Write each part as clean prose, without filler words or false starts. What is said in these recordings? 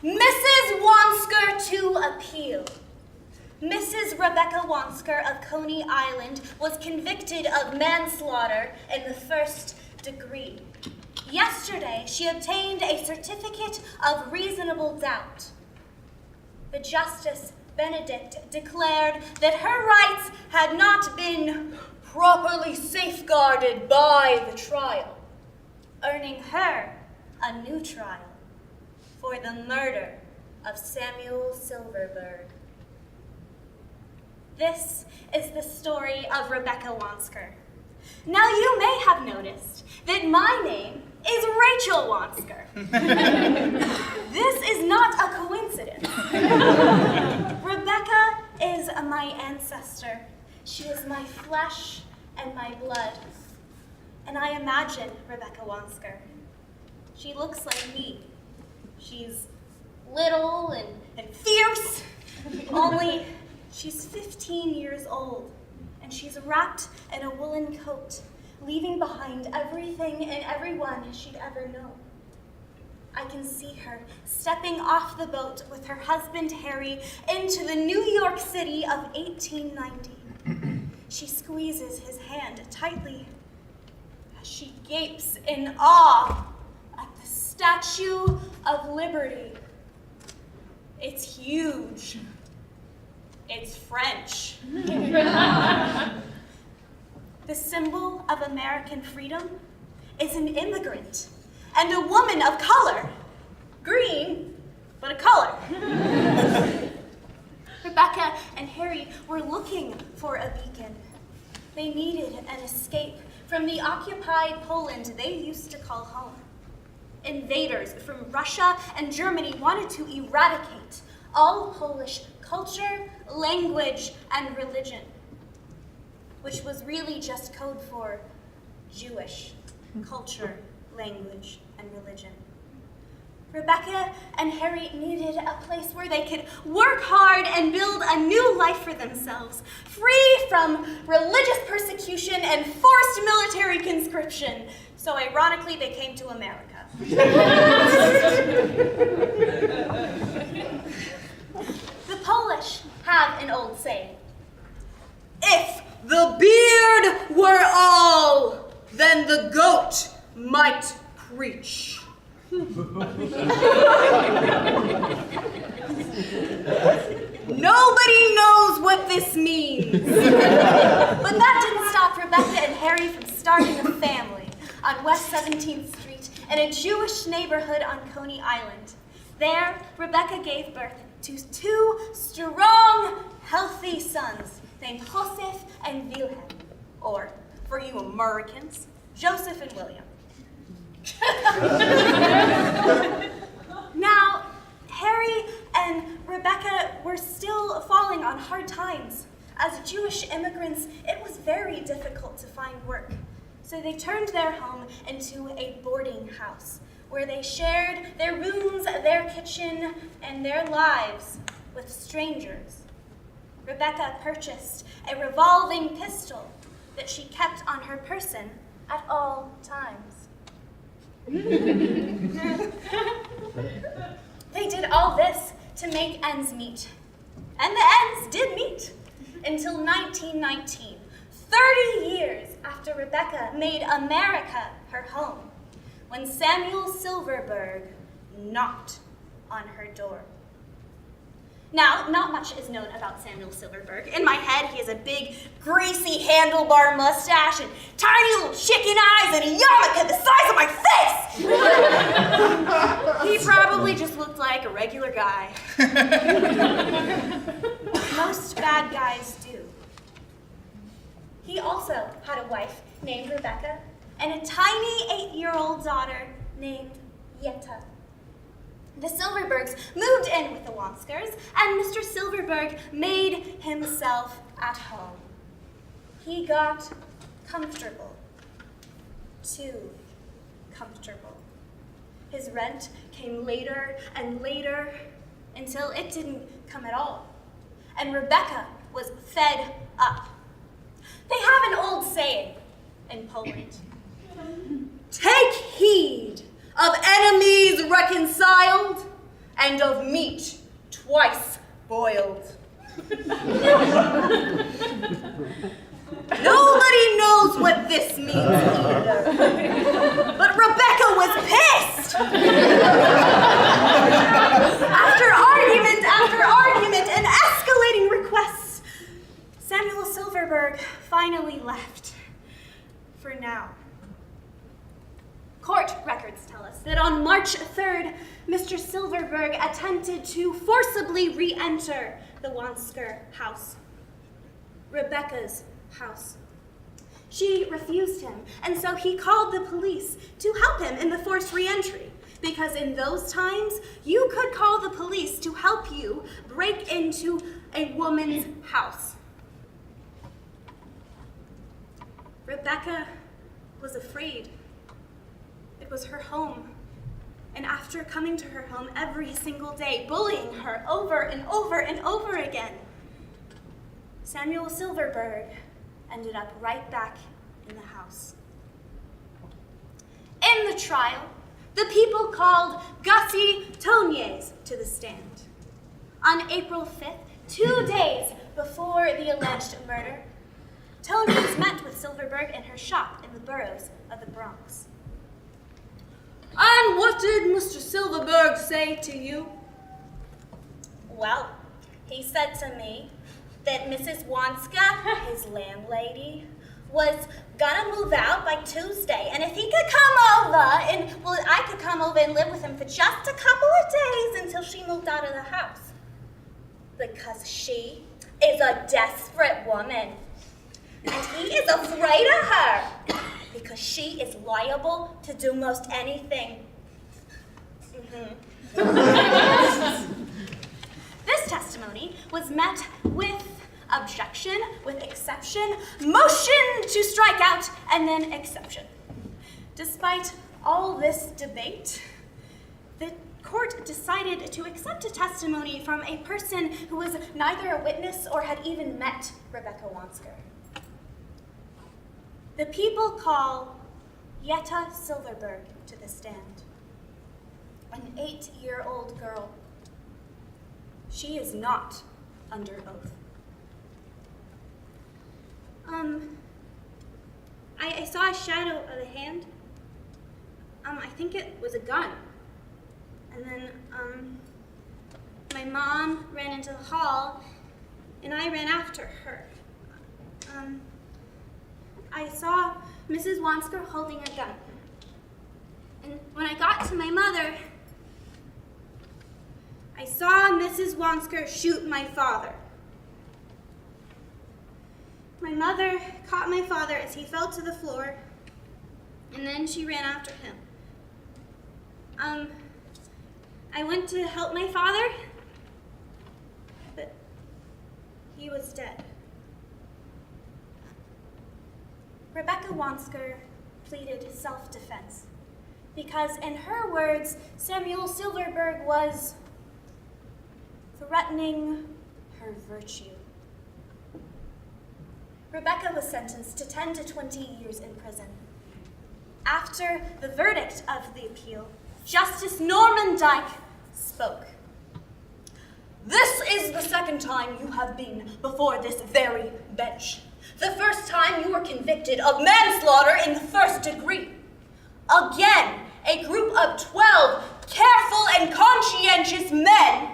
Mrs. Wansker to appeal. Mrs. Rebecca Wansker of Coney Island was convicted of manslaughter in the first degree. Yesterday, she obtained a certificate of reasonable doubt. The Justice Benedict declared that her rights had not been properly safeguarded by the trial, earning her a new trial for the murder of Samuel Silverberg. This is the story of Rebecca Wansker. Now you may have noticed that my name is Rachel Wansker. This is not a coincidence. Rebecca is my ancestor. She is my flesh and my blood. And I imagine Rebecca Wansker. She looks like me. She's little and fierce, only she's 15 years old, and she's wrapped in a woolen coat, leaving behind everything and everyone she'd ever known. I can see her stepping off the boat with her husband Harry into the New York City of 1890. She squeezes his hand tightly as she gapes in awe at the Statue of Liberty. It's huge. It's French. The symbol of American freedom is an immigrant and a woman of color. Green, but a color. Rebecca and Harry were looking for a beacon. They needed an escape from the occupied Poland they used to call home. Invaders from Russia and Germany wanted to eradicate all Polish culture, language, and religion, which was really just code for Jewish culture, language, and religion. Rebecca and Harry needed a place where they could work hard and build a new life for themselves, free from religious persecution and forced military conscription. So ironically, they came to America. The Polish have an old saying: if the beard were all, then the goat might preach. Nobody knows what this means. But that didn't stop Rebecca and Harry from starting a family on West 17th Street in a Jewish neighborhood on Coney Island. There, Rebecca gave birth to two strong, healthy sons named Joseph and Wilhelm, or, for you Americans, Joseph and William. Now, Harry and Rebecca were still falling on hard times. As Jewish immigrants, it was very difficult to find work. So they turned their home into a boarding house where they shared their rooms, their kitchen, and their lives with strangers. Rebecca purchased a revolving pistol that she kept on her person at all times. They did all this to make ends meet. And the ends did meet until 1919, 30 years after Rebecca made America her home, when Samuel Silverberg knocked on her door. Now, not much is known about Samuel Silverberg. In my head, he has a big, greasy handlebar mustache and tiny little chicken eyes and a yarmulke the size of my face! He probably just looked like a regular guy. Most bad guys do. He also had a wife named Rebecca and a tiny 8-year-old daughter named Yetta. The Silverbergs moved in with the Wanskers, and Mr. Silverberg made himself at home. He got comfortable, too comfortable. His rent came later and later until it didn't come at all, and Rebecca was fed up. They have an old saying in Poland: take heed of enemies reconciled, and of meat twice boiled. Nobody knows what this means either. But Rebecca was pissed. After argument and escalating requests, Samuel Silverberg finally left. For now. Court records tell us that on March 3rd, Mr. Silverberg attempted to forcibly re-enter the Wansker house, Rebecca's house. She refused him, and so he called the police to help him in the forced re-entry, because in those times, you could call the police to help you break into a woman's house. Rebecca was afraid. It was her home. And after coming to her home every single day, bullying her over and over and over again, Samuel Silverberg ended up right back in the house. In the trial, the people called Gussie Toniers to the stand. On April 5th, 2 days before the alleged murder, Toniers met with Silverberg in her shop in the boroughs of the Bronx. "And what did Mr. Silverberg say to you?" Well, he said to me that Mrs. Wansker, his landlady, was gonna move out by Tuesday, and if he could come over I could come over and live with him for just a couple of days until she moved out of the house. Because she is a desperate woman, and he is afraid of her, because she is liable to do most anything. This testimony was met with objection, with exception, motion to strike out, and then exception. Despite all this debate, the court decided to accept a testimony from a person who was neither a witness or had even met Rebecca Wansker. The people call Yetta Silverberg to the stand, an 8-year-old girl. She is not under oath. I saw a shadow of a hand. I think it was a gun. And then, my mom ran into the hall, and I ran after her. I saw Mrs. Wansker holding a gun. And when I got to my mother, I saw Mrs. Wansker shoot my father. My mother caught my father as he fell to the floor, and then she ran after him. I went to help my father, but he was dead. Rebecca Wansker pleaded self-defense because, in her words, Samuel Silverberg was threatening her virtue. Rebecca was sentenced to 10 to 20 years in prison. After the verdict of the appeal, Justice Norman Dyke spoke. "This is the second time you have been before this very bench. The first time you were convicted of manslaughter in the first degree. Again, a group of 12 careful and conscientious men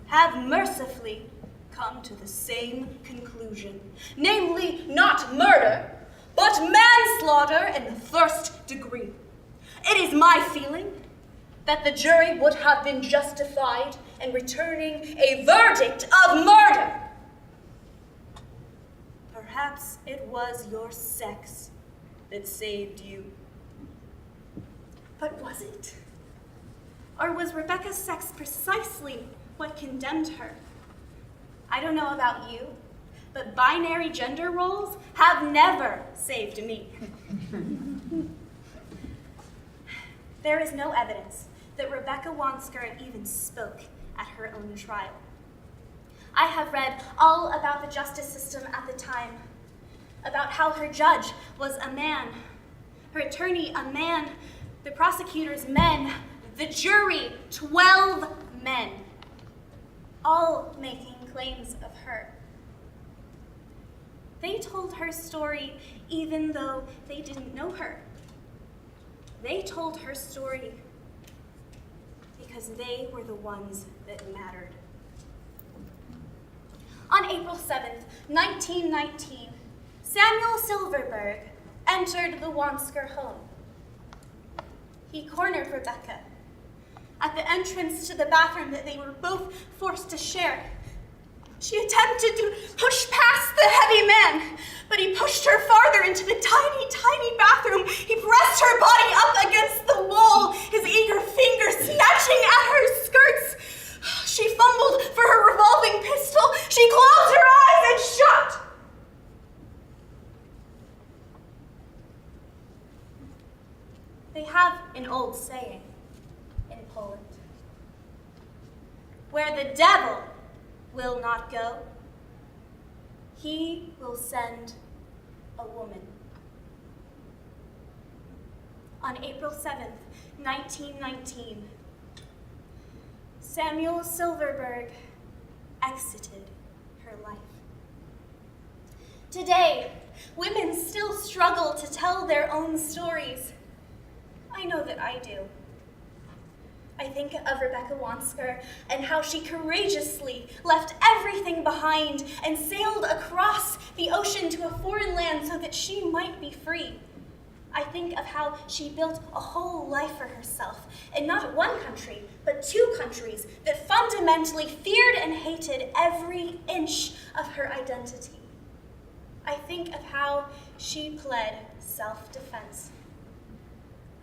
have mercifully come to the same conclusion, namely not murder, but manslaughter in the first degree. It is my feeling that the jury would have been justified in returning a verdict of murder. Perhaps it was your sex that saved you." But was it? Or was Rebecca's sex precisely what condemned her? I don't know about you, but binary gender roles have never saved me. There is no evidence that Rebecca Wansker even spoke at her own trial. I have read all about the justice system at the time, about how her judge was a man, her attorney a man, the prosecutors men, the jury 12 men, all making claims of her. They told her story even though they didn't know her. They told her story because they were the ones that mattered. On April 7th, 1919, Samuel Silverberg entered the Wansker home. He cornered Rebecca at the entrance to the bathroom that they were both forced to share. She attempted to push past the heavy man, but he pushed her farther into the tiny, tiny bathroom. He pressed her body up against the wall, his eager fingers snatching at her skirts. She fumbled for her revolving pistol. She closed her eyes and shut. They have an old saying in Poland. Where the devil will not go, he will send a woman. On April 7th, 1919, Samuel Silverberg exited her life. Today, women still struggle to tell their own stories. I know that I do. I think of Rebecca Wansker and how she courageously left everything behind and sailed across the ocean to a foreign land so that she might be free. I think of how she built a whole life for herself in not one country, but two countries that fundamentally feared and hated every inch of her identity. I think of how she pled self-defense.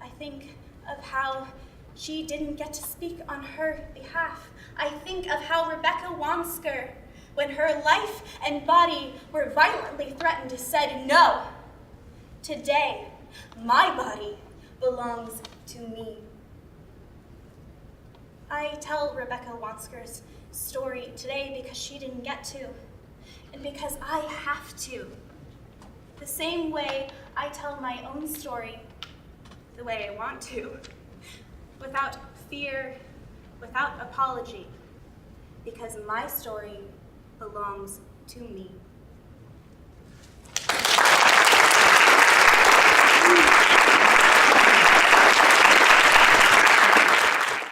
I think of how she didn't get to speak on her behalf. I think of how Rebecca Wansker, when her life and body were violently threatened, said, "No, today my body belongs to me." I tell Rebecca Wansker's story today because she didn't get to, and because I have to. The same way I tell my own story the way I want to, without fear, without apology, because my story belongs to me.